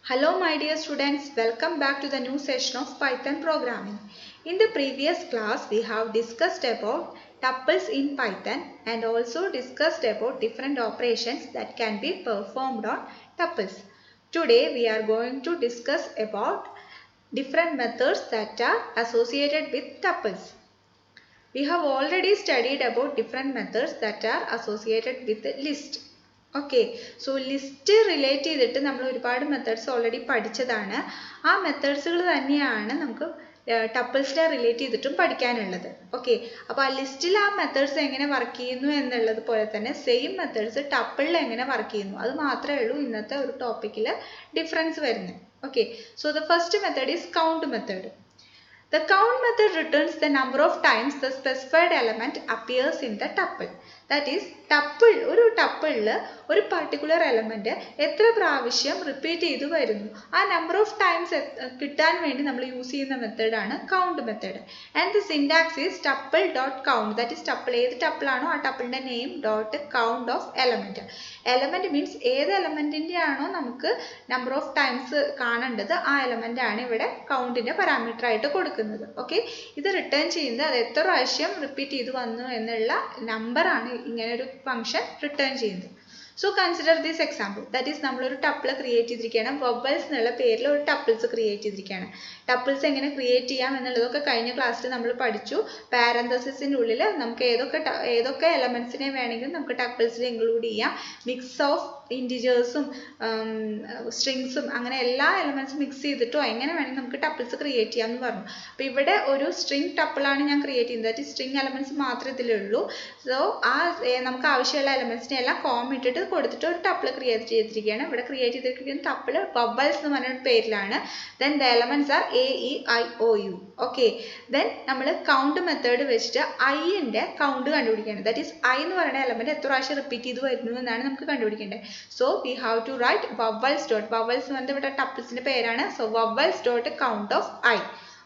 Hello my dear students, welcome back to the new session of Python programming. In the previous class, we have discussed about tuples in Python and also discussed about different operations that can be performed on tuples. Today, we are going to discuss about different methods that are associated with tuples. We have already studied about different methods that are associated with the list. Okay so list relate ചെയ്തിട്ട് നമ്മൾ ഒരുപാട് methods already പഠിച്ചതാണ്. ആ മെത്തേഡ്സുകൾ തന്നെയാണ് നമുക്ക് ടപ്പിൾസിനെ relate ചെയ്തിട്ടും പഠിക്കാനുള്ളത്. Okay അപ്പോൾ ആ ലിസ്റ്റിൽ ആ മെത്തേഡ്സ് എങ്ങനെ വർക്ക് ചെയ്യുന്നു എന്നുള്ളത് പോലെ തന്നെ സെയിം മെത്തേഡ്സ് ടപ്പിളിൽ എങ്ങനെ വർക്ക് ചെയ്യുന്നു അത് മാത്രമേ ഉള്ളൂ ഇന്നത്തെ ഒരു ടോപ്പിക്കിൽ ഡിഫറൻസ് വരുന്നത്. Okay so the first method is count method. The count method returns the number of times the specified element appears in the tuple. That is, tuple ഒരു ടപ്പിളിൽ ഒരു പർട്ടിക്കുലർ എലമെന്റ് എത്ര പ്രാവശ്യം റിപ്പീറ്റ് ചെയ്തു വരുന്നു ആ നമ്പർ ഓഫ് ടൈംസ് കിട്ടാൻ വേണ്ടി നമ്മൾ യൂസ് ചെയ്യുന്ന മെത്തേഡാണ് count method. And the syntax is tuple dot count. That is tuple ഏത് ടപ്പിളാണോ ആ ടപ്പിളിന്റെ name dot count of element. Element means ഏത് എലമെന്റിന്റെ ആണോ നമുക്ക് നമ്പർ ഓഫ് ടൈംസ് കാണേണ്ടത് ആ എലമെന്റ് ആണ് ഇവിടെ കൗണ്ടിന്റെ പാരാമീറ്റർ ആയിട്ട് കൊടുക്കുന്നത്. ഓക്കെ ഇത് റിട്ടേൺ ചെയ്യുന്നത് അത് എത്ര പ്രാവശ്യം റിപ്പീറ്റ് ചെയ്ത് വന്നു എന്നുള്ള നമ്പർ ആണ് ഇങ്ങനെ ഒരു ഫംഗ്ഷൻ റിട്ടേൺ ചെയ്യുന്നത്. So consider this example. That is നമ്മളൊരു ടപ്പിൾ ക്രിയേറ്റ് ചെയ്തിരിക്കുകയാണ്. വവൽസ് എന്നുള്ള പേരിൽ ഒരു ടപ്പിൾസ് ക്രിയേറ്റ് ചെയ്തിരിക്കുകയാണ്. ടപ്പിൾസ് എങ്ങനെ ക്രിയേറ്റ് ചെയ്യാം എന്നുള്ളതൊക്കെ കഴിഞ്ഞ ക്ലാസ്സിൽ നമ്മൾ പഠിച്ചു. പാരന്തസിസിൻ്റെ ഉള്ളിൽ നമുക്ക് ഏതൊക്കെ എലമെന്റ്സിനെ വേണമെങ്കിലും നമുക്ക് ടപ്പിൾസിൽ ഇൻക്ലൂഡ് ചെയ്യാം. മിക്സ് ഓഫ് ഇൻറ്റിജേഴ്സും സ്ട്രിങ്സും അങ്ങനെ എല്ലാ എലമെന്റ്സും മിക്സ് ചെയ്തിട്ടോ എങ്ങനെ വേണമെങ്കിൽ നമുക്ക് ടപ്പിൾസ് ക്രിയേറ്റ് ചെയ്യാം എന്ന് പറഞ്ഞു. അപ്പോൾ ഇവിടെ ഒരു സ്ട്രിങ് ടപ്പിളാണ് ഞാൻ ക്രിയേറ്റ് ചെയ്യുന്നത്. ദാറ്റ് സ്ട്രിങ് എലമെന്റ്സ് മാത്രമേ ഇതിലുള്ളൂ. സോ ആ നമുക്ക് ആവശ്യമുള്ള എലമെന്റ്സിനെ എല്ലാം കോം ഇട്ടിട്ട് കൊടുത്തിട്ട് ഒരു ടപ്പിൾ ക്രിയേറ്റ് ചെയ്തിരിക്കുകയാണ്. ഇവിടെ ക്രിയേറ്റ് ചെയ്തിരിക്കുന്ന ടപ്പിൾ ബബിൾസ് എന്ന് പറഞ്ഞ പേരിലാണ്. Then the elements are a e i o u. Okay then നമ്മൾ കൗണ്ട് മെത്തേഡ് വെച്ചിട്ട് ഐന്റെ കൗണ്ട് കണ്ടുപിടിക്കുകയാണ്. ദാറ്റ് ഈസ് ഐ എന്ന് പറയുന്ന എലമെന്റ് എത്ര പ്രാവശ്യം റിപ്പീറ്റ് ചെയ്ത് വരുന്നു എന്നാണ് നമുക്ക് കണ്ടുപിടിക്കേണ്ടത്. So we have to write vowels dot vowels എന്ന് പറഞ്ഞാൽ ഇവിടെ ടപ്പിൾസിന്റെ പേരാണ്. So vowels dot count of I.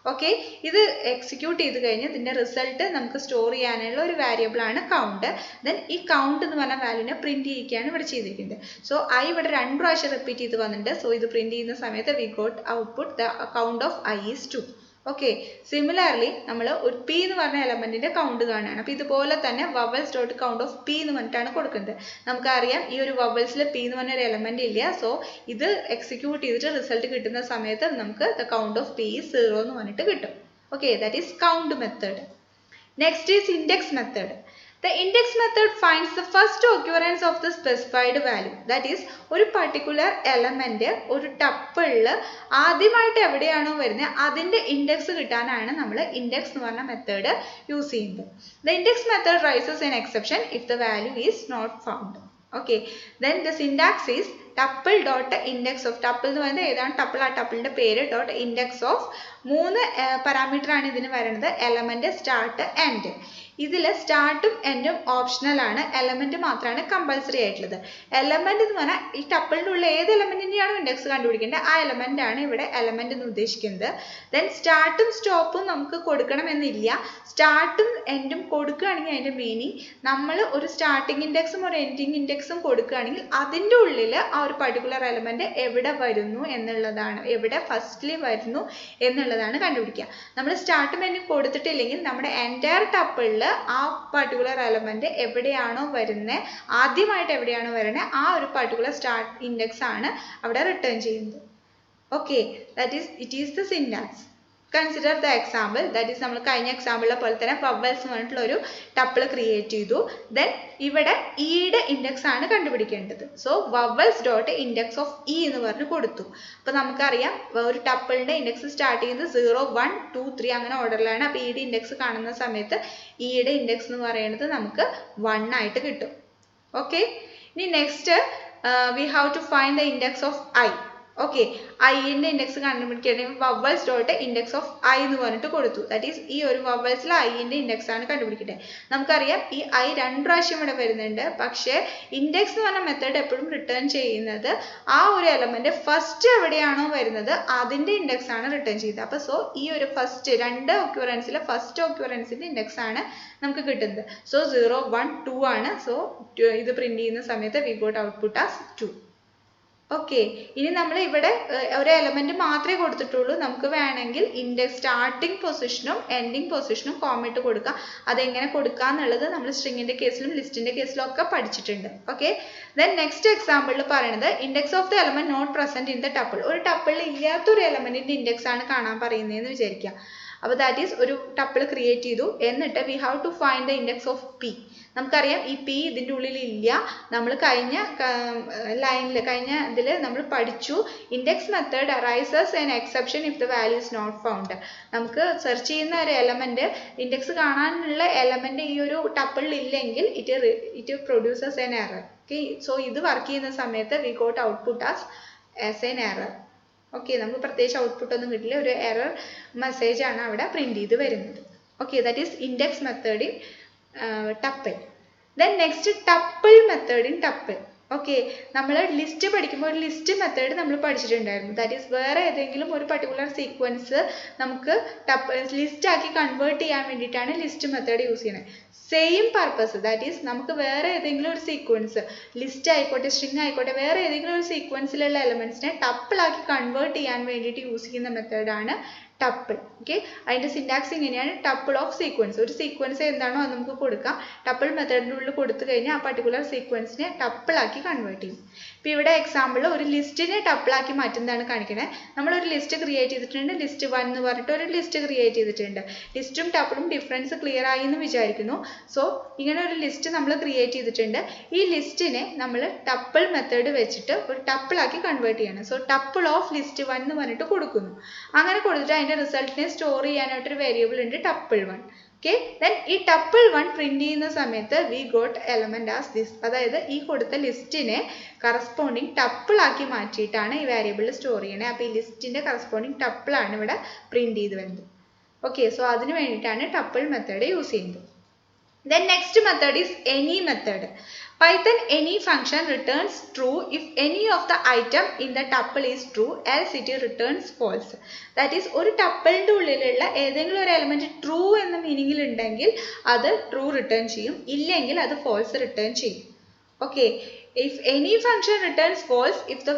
Okay ഇത് എക്സിക്യൂട്ട് ചെയ്ത് കഴിഞ്ഞ് ഇതിന്റെ റിസൾട്ട് നമുക്ക് സ്റ്റോർ ചെയ്യാനുള്ള ഒരു വേരിയബിൾ ആണ് കൗണ്ട്. ദെൻ ഈ കൗണ്ട് എന്ന് പറഞ്ഞ വാല്യൂനെ പ്രിന്റ് ചെയ്യിക്കുകയാണ് ഇവിടെ ചെയ്തിരിക്കുന്നത്. സോ ഐ ഇവിടെ 2 പ്രാവശ്യം റിപ്പീറ്റ് ചെയ്ത് വന്നിട്ടുണ്ട്. സോ ഇത് പ്രിന്റ് ചെയ്യുന്ന സമയത്ത് we got output the count of I is 2. Okay similarly നമ്മൾ ഒരു പി എന്ന് പറഞ്ഞ എലമെന്റിന്റെ കൗണ്ട് കാണുകയാണ്. അപ്പോൾ ഇതുപോലെ തന്നെ vowels dot count of P എന്ന് പറഞ്ഞിട്ടാണ് കൊടുക്കുന്നത്. നമുക്കറിയാം ഈ ഒരു വവൽസിൽ പി എന്ന് പറഞ്ഞ ഒരു എലമെന്റ് ഇല്ല. സോ ഇത് എക്സിക്യൂട്ട് ചെയ്തിട്ട് റിസൾട്ട് കിട്ടുന്ന സമയത്ത് നമുക്ക് the count of P is 0 എന്ന് പറഞ്ഞിട്ട് കിട്ടും. Okay that is count method. Next is index method. The index method finds the first occurrence of the specified value. That is, ഒരു പർട്ടിക്കുലർ എലമെന്റ് ഒരു ടപ്പിളിൽ ആദ്യമായിട്ട് എവിടെയാണോ വരുന്നത് അതിന്റെ ഇൻഡെക്സ് കിട്ടാനാണ് നമ്മൾ ഇൻഡെക്സ് എന്ന് പറഞ്ഞ മെത്തേഡ് യൂസ് ചെയ്യുന്നത്. The index method raises an exception if the value is not found. Okay, then the syntax is tuple dot index of tuple എന്ന് പറയുന്നത് ഏതാണ് ടപ്പിൾ ആ ടപ്പിളിന്റെ പേര് ഡോട്ട് ഇൻഡെക്സ് ഓഫ് 3 പാരാമീറ്റർ ആണ് ഇതിന് വരുന്നത്. Element start end. ഇതിൽ സ്റ്റാർട്ടും എൻഡും ഓപ്ഷണൽ ആണ്. എലമെന്റ് മാത്രമാണ് കമ്പൽസറി ആയിട്ടുള്ളത്. എലമെന്റ് എന്ന് പറഞ്ഞാൽ ഈ ടപ്പിളിൻ്റെ ഉള്ള ഏത് എലമെന്റിന്റെയാണോ ഇൻഡെക്സ് കണ്ടുപിടിക്കേണ്ടത് ആ എലമെന്റ് ആണ് ഇവിടെ എലമെന്റ് എന്ന് ഉദ്ദേശിക്കുന്നത്. ദെൻ സ്റ്റാർട്ടും സ്റ്റോപ്പും നമുക്ക് കൊടുക്കണമെന്നില്ല. സ്റ്റാർട്ടും എൻഡും കൊടുക്കുകയാണെങ്കിൽ അതിന്റെ മീനിങ് നമ്മൾ ഒരു സ്റ്റാർട്ടിംഗ് ഇൻഡെക്സും ഒരു എൻഡിങ് ഇൻഡെക്സും കൊടുക്കുകയാണെങ്കിൽ അതിൻ്റെ ഉള്ളിൽ ആ ഒരു പർട്ടിക്കുലർ എലമെന്റ് എവിടെ വരുന്നു എന്നുള്ളതാണ്, എവിടെ ഫസ്റ്റ്ലി വരുന്നു എന്നുള്ളതാണ് കണ്ടുപിടിക്കുക. നമ്മൾ സ്റ്റാർട്ടും എൻഡും കൊടുത്തിട്ടില്ലെങ്കിൽ നമ്മുടെ എൻറ്റയർ ടപ്പിളിൽ ആ പർട്ടിക്കുലർ എലമെന്റ് എവിടെയാണോ വരുന്നത് ആദ്യമായിട്ട് എവിടെയാണോ വരുന്നത് ആ ഒരു പർട്ടിക്കുലർ സ്റ്റാർട്ട് ഇൻഡെക്സ് ആണ് അവിടെ റിട്ടേൺ ചെയ്യുന്നത്. Okay that is it is the syntax. Consider the example. That is നമ്മൾ കഴിഞ്ഞ എക്സാമ്പിളിലെ പോലെ തന്നെ വവൽസ് എന്ന് പറഞ്ഞിട്ടുള്ള ഒരു ടപ്പിൾ ക്രിയേറ്റ് ചെയ്തു. ദെൻ ഇവിടെ ഇയുടെ ഇൻഡെക്സ് ആണ് കണ്ടുപിടിക്കേണ്ടത്. So vowels dot index of E എന്ന് പറഞ്ഞ് കൊടുത്തു. അപ്പോൾ നമുക്കറിയാം ഒരു ടപ്പിളിന്റെ ഇൻഡെക്സ് സ്റ്റാർട്ട് ചെയ്യുന്നത് 0, 1, 2, 3 അങ്ങനെ ഓർഡറിലാണ്. അപ്പോൾ ഇയുടെ ഇൻഡെക്സ് കാണുന്ന സമയത്ത് ഇയുടെ ഇൻഡെക്സ് എന്ന് പറയുന്നത് നമുക്ക് 1 ആയിട്ട് കിട്ടും. ഓക്കെ ഇനി next we have to find the index of I. Okay ഐന്റെ ഇൻഡെക്സ് കണ്ടുപിടിക്കുകയാണെങ്കിൽ vowels dot index of I എന്ന് പറഞ്ഞിട്ട് കൊടുത്തു. ദാറ്റ് ഈസ് ഈ ഒരു വവൽസിൽ ഐന്റെ ഇൻഡെക്സ് ആണ് കണ്ടുപിടിക്കേണ്ടത്. നമുക്കറിയാം ഈ ഐ 2 പ്രാവശ്യം ഇവിടെ വരുന്നുണ്ട്. പക്ഷേ ഇൻഡെക്സ് എന്ന് പറഞ്ഞ മെത്തേഡ് എപ്പോഴും റിട്ടേൺ ചെയ്യുന്നത് ആ ഒരു എലമെന്റ് ഫസ്റ്റ് എവിടെയാണോ വരുന്നത് അതിന്റെ ഇൻഡെക്സ് ആണ് റിട്ടേൺ ചെയ്യുന്നത്. അപ്പോൾ സോ ഈ ഒരു ഫസ്റ്റ് 2 ഒക്യുറൻസിലെ ഫസ്റ്റ് ഒക്യുറൻസിന്റെ ഇൻഡെക്സ് ആണ് നമുക്ക് കിട്ടുന്നത്. സോ 0, 1, 2 ആണ്. സോ ഇത് പ്രിന്റ് ചെയ്യുന്ന സമയത്ത് we got output as 2. Okay, ഇനി നമ്മൾ ഇവിടെ ഒരു എലമെന്റ് മാത്രമേ കൊടുത്തിട്ടുള്ളൂ. നമുക്ക് വേണമെങ്കിൽ ഇൻഡെക്സ് സ്റ്റാർട്ടിംഗ് പൊസിഷനും എൻഡിങ് പൊസിഷനും കോമയിട്ട് കൊടുക്കാം. അതെങ്ങനെ കൊടുക്കുക എന്നുള്ളത് നമ്മൾ സ്ട്രിങ്ങിന്റെ കേസിലും ലിസ്റ്റിന്റെ കേസിലും ഒക്കെ പഠിച്ചിട്ടുണ്ട്. ഓക്കെ, ദെൻ നെക്സ്റ്റ് എക്സാമ്പിളിൽ പറയുന്നത് index of the element not present in the tuple. ഒരു ടപ്പിളിൽ ഇല്ലാത്തൊരു എലമെന്റിന്റെ ഇൻഡെക്സ് ആണ് കാണാൻ പറയുന്നതെന്ന് വിചാരിക്കുക. അപ്പോൾ ദാറ്റ് ഈസ് ഒരു ടപ്പിൾ ക്രിയേറ്റ് ചെയ്തു. എന്നിട്ട് we have to find the index of p. നമുക്കറിയാം ഈ പി ഇതിൻ്റെ ഉള്ളിൽ ഇല്ല. നമ്മൾ കഴിഞ്ഞ ഇതിൽ നമ്മൾ പഠിച്ചു index method arises an exception if the value is not found. നമുക്ക് സെർച്ച് ചെയ്യുന്ന ഒരു എലമെന്റ് ഇൻഡെക്സ് കാണാനുള്ള എലമെന്റ് ഈ ഒരു ടപ്പിളിൽ ഇല്ലെങ്കിൽ it produces an error. Okay, so ഇത് വർക്ക് ചെയ്യുന്ന സമയത്ത് we got output as an error. Okay, നമുക്ക് പ്രത്യേകിച്ച് ഔട്ട്പുട്ട് ഒന്നും കിട്ടില്ല, ഒരു എറർ മെസ്സേജ് ആണ് അവിടെ പ്രിന്റ് ചെയ്ത് വരുന്നത്. Okay, that is index method in tuple. Then next tuple method in tuple. Okay, നമ്മൾ ലിസ്റ്റ് പഠിക്കുമ്പോൾ ഒരു ലിസ്റ്റ് മെത്തേഡ് നമ്മൾ പഠിച്ചിട്ടുണ്ടായിരുന്നു. ദാറ്റ് ഈസ് വേറെ ഏതെങ്കിലും ഒരു പർട്ടിക്കുലർ സീക്വൻസ് നമുക്ക് ലിസ്റ്റ് ആക്കി കൺവേർട്ട് ചെയ്യാൻ വേണ്ടിയിട്ടാണ് ലിസ്റ്റ് മെത്തേഡ് യൂസ് ചെയ്യുന്നത്. സെയിം പർപ്പസ്, ദാറ്റ് ഈസ് നമുക്ക് വേറെ ഏതെങ്കിലും ഒരു സീക്വൻസ്, ലിസ്റ്റ് ആയിക്കോട്ടെ സ്ട്രിങ് ആയിക്കോട്ടെ, വേറെ ഏതെങ്കിലും ഒരു സീക്വൻസിലുള്ള എലമെന്റ്സിനെ ടപ്പിളാക്കി കൺവേർട്ട് ചെയ്യാൻ വേണ്ടിയിട്ട് യൂസ് ചെയ്യുന്ന മെത്തേഡാണ് ടപ്പിൾ. ഓക്കെ, അതിൻ്റെ സിൻടാക്സ് ഇങ്ങനെയാണ്: ടപ്പിൾ ഓഫ് സീക്വൻസ്. ഒരു സീക്വൻസ് എന്താണോ അത് നമുക്ക് കൊടുക്കാം. ടപ്പിൾ മെത്തേഡിൻ്റെ ഉള്ളിൽ കൊടുത്തു കഴിഞ്ഞാൽ ആ പർട്ടിക്കുലർ സീക്വൻസിനെ ടപ്പിളാക്കി കൺവേർട്ട് ചെയ്യും. ഇപ്പോൾ ഇവിടെ എക്സാമ്പിൾ ഒരു ലിസ്റ്റിനെ ടപ്പിളാക്കി മാറ്റുന്നതാണ് കാണിക്കുന്നത്. നമ്മളൊരു ലിസ്റ്റ് ക്രിയേറ്റ് ചെയ്തിട്ടുണ്ട്, ലിസ്റ്റ് 1 എന്ന് പറഞ്ഞിട്ട് ഒരു ലിസ്റ്റ് ക്രിയേറ്റ് ചെയ്തിട്ടുണ്ട്. ലിസ്റ്റും ടപ്പിളും ഡിഫറൻസ് ക്ലിയർ ആയി എന്ന് വിചാരിക്കുന്നു. സോ ഇങ്ങനെ ഒരു ലിസ്റ്റ് നമ്മൾ ക്രിയേറ്റ് ചെയ്തിട്ടുണ്ട്. ഈ ലിസ്റ്റിനെ നമ്മൾ ടപ്പിൾ മെത്തേഡ് വെച്ചിട്ട് ഒരു ടപ്പിളാക്കി കൺവേർട്ട് ചെയ്യണം. സോ ടപ്പിൾ ഓഫ് ലിസ്റ്റ് 1 എന്ന് പറഞ്ഞിട്ട് കൊടുക്കുന്നു. അങ്ങനെ കൊടുത്തിട്ട് അതിൻ്റെ റിസൾട്ടിനെ സ്റ്റോർ ചെയ്യാനായിട്ടൊരു വേരിയബിൾ ഉണ്ട് ടപ്പിൾ 1. ഓക്കെ, ദെൻ ഈ ടപ്പിൾ 1 പ്രിന്റ് ചെയ്യുന്ന സമയത്ത് we got element as this. അതായത് ഈ കൊടുത്ത ലിസ്റ്റിനെ കറസ്പോണ്ടിങ് ടപ്പിൾ ആക്കി മാറ്റിയിട്ടാണ് ഈ വേരിയബിളിൽ സ്റ്റോർ ചെയ്യണത്. അപ്പോൾ ഈ ലിസ്റ്റിന്റെ കറസ്പോണ്ടിങ് ടപ്പിൾ ആണ് ഇവിടെ പ്രിന്റ് ചെയ്ത് വരുന്നത്. ഓക്കെ, സോ അതിന് വേണ്ടിയിട്ടാണ് ടപ്പിൾ മെത്തേഡ് യൂസ് ചെയ്യുന്നത്. Then next method is any method. Python any function returns true if any of the item in the tuple is true, else it returns false. That is, ഒരു ടപ്പിളിൻ്റെ ഉള്ളിലുള്ള ഏതെങ്കിലും ഒരു element true എന്ന മീനിങ്ങിൽ ഉണ്ടെങ്കിൽ അത് true return ചെയ്യും, ഇല്ലെങ്കിൽ അത് false റിട്ടേൺ ചെയ്യും. Okay, if any function returns false if the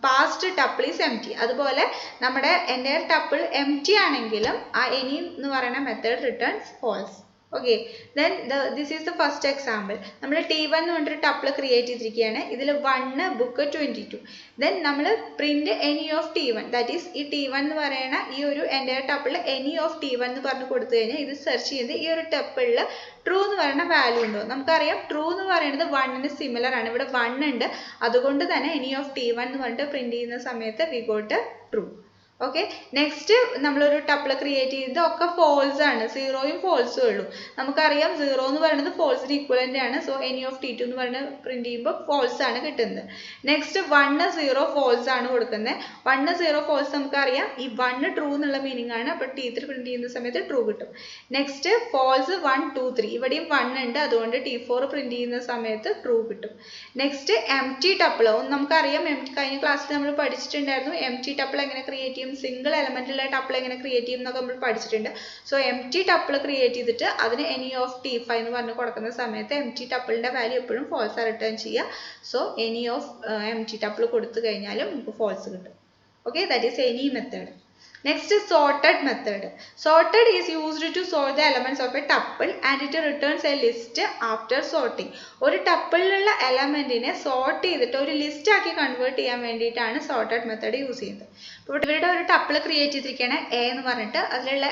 past tuple is empty. അതുപോലെ നമ്മുടെ entire tuple empty ആണെങ്കിലും ആ any എന്ന് പറയുന്ന method returns false. Okay, then this is the first example. നമ്മൾ T1 എന്ന് പറഞ്ഞൊരു ടപ്പിൾ ക്രിയേറ്റ് ചെയ്തിരിക്കുകയാണ്. ഇതിൽ 1 ബുക്ക് 22. ദെൻ നമ്മൾ print any of T1. That is ഈ T1 എന്ന് പറയുന്ന ഈ ഒരു എൻ്റെ ടപ്പിൾ any of T1 എന്ന് പറഞ്ഞ് കൊടുത്തു കഴിഞ്ഞാൽ ഇത് സെർച്ച് ചെയ്ത് ഈ ഒരു ടപ്പിളിൽ ട്രൂ എന്ന് പറയുന്ന വാല്യൂ ഉണ്ടോ. നമുക്കറിയാം ട്രൂ എന്ന് പറയുന്നത് 1ന് സിമിലർ ആണ്. ഇവിടെ 1 ഉണ്ട്, അതുകൊണ്ട് തന്നെ any of T1 എന്ന് പറഞ്ഞിട്ട് പ്രിന്റ് ചെയ്യുന്ന സമയത്ത് we got true. Okay, next നമ്മളൊരു ടപ്പിൾ ക്രിയേറ്റ് ചെയ്തത് ഒക്കെ ഫോൾസ് ആണ്, സീറോയും ഫോൾസും ഉള്ളൂ. നമുക്കറിയാം 0 എന്ന് പറയുന്നത് ഫോൾസിന് ഈക്വലൻ്റ് ആണ്. സോ any of T2 എന്ന് പറഞ്ഞ് പ്രിന്റ് ചെയ്യുമ്പോൾ ഫോൾസ് ആണ് കിട്ടുന്നത്. നെക്സ്റ്റ് 1 0 ഫോൾസ് ആണ് കൊടുക്കുന്നത്. 1 0 ഫോൾസ് നമുക്കറിയാം ഈ 1 ട്രൂ എന്നുള്ള മീനിങ് ആണ്. അപ്പോൾ T3 പ്രിന്റ് ചെയ്യുന്ന സമയത്ത് ട്രൂ കിട്ടും. നെക്സ്റ്റ് ഫോൾസ് 1 2 3, ഇവിടെയും 1 ഉണ്ട്, അതുകൊണ്ട് T4 പ്രിന്റ് ചെയ്യുന്ന സമയത്ത് ട്രൂ കിട്ടും. Next empty tuple. നമുക്കറിയാം കഴിഞ്ഞ ക്ലാസ്സിൽ നമ്മൾ പഠിച്ചിട്ടുണ്ടായിരുന്നു എംപ്റ്റി ടപ്പിൾ എങ്ങനെ ക്രിയേറ്റ് ചെയ്യും, സിംഗിൾ എലമെന്റുള്ള ടപ്പിൾ എങ്ങനെ ക്രിയേറ്റ് ചെയ്യും എന്നൊക്കെ നമ്മൾ പഠിച്ചിട്ടുണ്ട്. സോ എംപ്റ്റി ടപ്പിൾ ക്രിയേറ്റ് ചെയ്തിട്ട് അതിന് any of T5 എന്ന് പറഞ്ഞ് കൊടുക്കുന്ന സമയത്ത് എംപ്റ്റി ടപ്പിളിന്റെ വാല്യൂ എപ്പോഴും ഫോൾസ് റിട്ടേൺ ചെയ്യുക. So any of empty tuple കൊടുത്തു കഴിഞ്ഞാലും നമുക്ക് ഫോൾസ് കിട്ടും. Okay, that is any method. Next is sorted method. Sorted is used to sort the elements of a tuple and it returns a list after sorting. ഒരു ടപ്പിളിലുള്ള എലമെന്റിനെ sort ചെയ്തിട്ട് ഒരു list ആക്കി convert ചെയ്യാൻ വേണ്ടിയിട്ടാണ് സോർട്ടഡ് മെത്തേഡ് യൂസ് ചെയ്യുന്നത്. ഇപ്പോൾ ഇവരുടെ ഒരു ടപ്പിൾ ക്രിയേറ്റ് ചെയ്തിരിക്കുകയാണ് എ എന്ന് പറഞ്ഞിട്ട്, അതിലുള്ള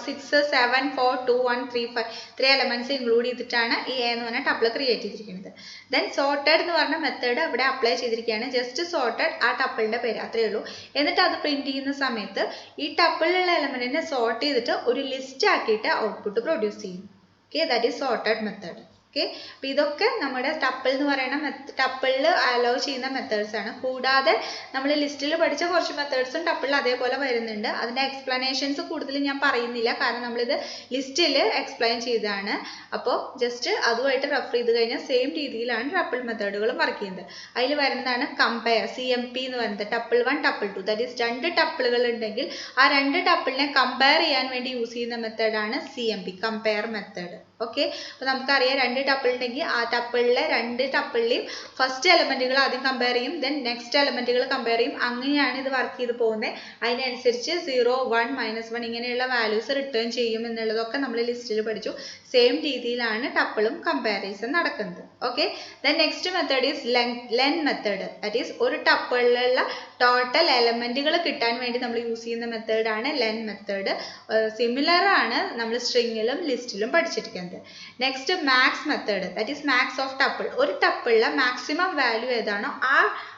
6 7 4 2 1 3 5 3 എലമെന്റ്സ് ഇൻക്ലൂഡ് ചെയ്തിട്ടാണ് ഈ എ എന്ന് പറഞ്ഞ ടപ്പിൾ ക്രിയേറ്റ് ചെയ്തിരിക്കുന്നത്. ദെൻ സോർട്ടഡ് എന്ന് പറഞ്ഞ മെത്തേഡ് ഇവിടെ അപ്ലൈ ചെയ്തിരിക്കുകയാണ്. ജസ്റ്റ് സോർട്ടഡ് ആ ടപ്പിളിന്റെ പേര് അത്രയേ ഉള്ളൂ. എന്നിട്ട് അത് പ്രിന്റ് ചെയ്യുന്ന സമയത്ത് ഈ ടപ്പിളിലുള്ള എലമെന്റിനെ സോർട്ട് ചെയ്തിട്ട് ഒരു ലിസ്റ്റ് ആക്കിയിട്ട് ഔട്ട്പുട്ട് പ്രൊഡ്യൂസ് ചെയ്യും. Okay, that is sorted method. Okay, അപ്പോൾ ഇതൊക്കെ നമ്മുടെ ടപ്പിൾ എന്ന് പറയുന്ന ടപ്പിളിൽ അലോ ചെയ്യുന്ന മെത്തേഡ്സ് ആണ്. കൂടാതെ നമ്മൾ ലിസ്റ്റിൽ പഠിച്ച കുറച്ച് മെത്തേഡ്സും ടപ്പിളിൽ അതേപോലെ വരുന്നുണ്ട്. അതിൻ്റെ എക്സ്പ്ലനേഷൻസ് കൂടുതൽ ഞാൻ പറയുന്നില്ല, കാരണം നമ്മളിത് ലിസ്റ്റിൽ എക്സ്പ്ലെയിൻ ചെയ്തതാണ്. അപ്പോൾ ജസ്റ്റ് അതുമായിട്ട് റെഫർ ചെയ്ത് കഴിഞ്ഞാൽ സെയിം രീതിയിലാണ് ടപ്പിൾ മെത്തേഡുകൾ വർക്ക് ചെയ്യുന്നത്. അതിൽ വരുന്നതാണ് കമ്പയർ, CMP എന്ന് പറയുന്നത് ടപ്പിൾ 1 ടപ്പിൾ 2. ദാറ്റ് ഈസ് 2 ടപ്പിളുകൾ ഉണ്ടെങ്കിൽ ആ 2 ടപ്പിളിനെ കമ്പയർ ചെയ്യാൻ വേണ്ടി യൂസ് ചെയ്യുന്ന മെത്തേഡാണ് CMP, കമ്പയർ മെത്തേഡ്. ഓക്കെ, അപ്പോൾ നമുക്കറിയാം രണ്ട് ടപ്പിൾ ഉണ്ടെങ്കിൽ ആ ടപ്പിളിലെ രണ്ട് ടപ്പിളിലെയും ഫസ്റ്റ് എലമെന്റുകൾ ആദ്യം കമ്പയർ ചെയ്യും, ദെൻ നെക്സ്റ്റ് എലമെന്റുകൾ കമ്പയർ ചെയ്യും. അങ്ങനെയാണ് ഇത് വർക്ക് ചെയ്ത് പോകുന്നത്. അതിനനുസരിച്ച് 0, 1, -1 ഇങ്ങനെയുള്ള വാല്യൂസ് റിട്ടേൺ ചെയ്യും എന്നുള്ളതൊക്കെ നമ്മൾ ലിസ്റ്റിൽ പഠിച്ചു. സെയിം രീതിയിലാണ് ടപ്പിളും കമ്പാരിസൺ നടക്കുന്നത്. Okay, then next method is len method. That is ഒരു ടപ്പിളിലുള്ള ടോട്ടൽ എലമെന്റുകൾ കിട്ടാൻ വേണ്ടി നമ്മൾ യൂസ് ചെയ്യുന്ന മെത്തേഡാണ് ലെൻ മെത്തേഡ്. സിമിലർ ആണ് നമ്മൾ സ്ട്രിങ്ങിലും ലിസ്റ്റിലും പഠിച്ചിരിക്കുന്നത്. Next max method, that is max of tuple. ഒരു ടപ്പിളിലെ മാക്സിമം വാല്യൂ ഏതാണോ ആ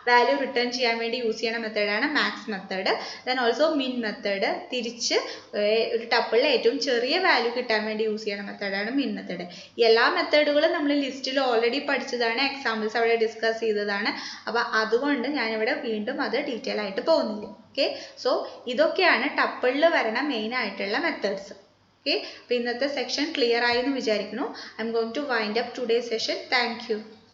വാല്യൂ റിട്ടേൺ ചെയ്യാൻ വേണ്ടി യൂസ് ചെയ്യുന്ന മെത്തേഡാണ് മാക്സ് മെത്തേഡ്. ദെൻ ഓൾസോ മിൻ മെത്തേഡ്, തിരിച്ച് ഒരു ടപ്പിളിൽ ഏറ്റവും ചെറിയ വാല്യൂ കിട്ടാൻ വേണ്ടി യൂസ് ചെയ്യുന്ന മെത്തേഡാണ് മിൻ മെത്തേഡ്. എല്ലാ മെത്തേഡുകളും നമ്മൾ ലിസ്റ്റിൽ ഓൾറെഡി പഠിച്ചതാണ്, എക്സാമ്പിൾസ് അവിടെ ഡിസ്കസ് ചെയ്തതാണ്. അപ്പോൾ അതുകൊണ്ട് ഞാനിവിടെ വീണ്ടും അത് ഡീറ്റെയിൽ ആയിട്ട് പോകുന്നില്ല. ഓക്കെ, സോ ഇതൊക്കെയാണ് ടപ്പിളിൽ വരണ മെയിൻ ആയിട്ടുള്ള മെത്തേഡ്സ്. ഓക്കെ, അപ്പോൾ ഇന്നത്തെ സെക്ഷൻ ക്ലിയർ ആയി എന്ന് വിചാരിക്കുന്നു. I'm going to wind up today session. Thank U.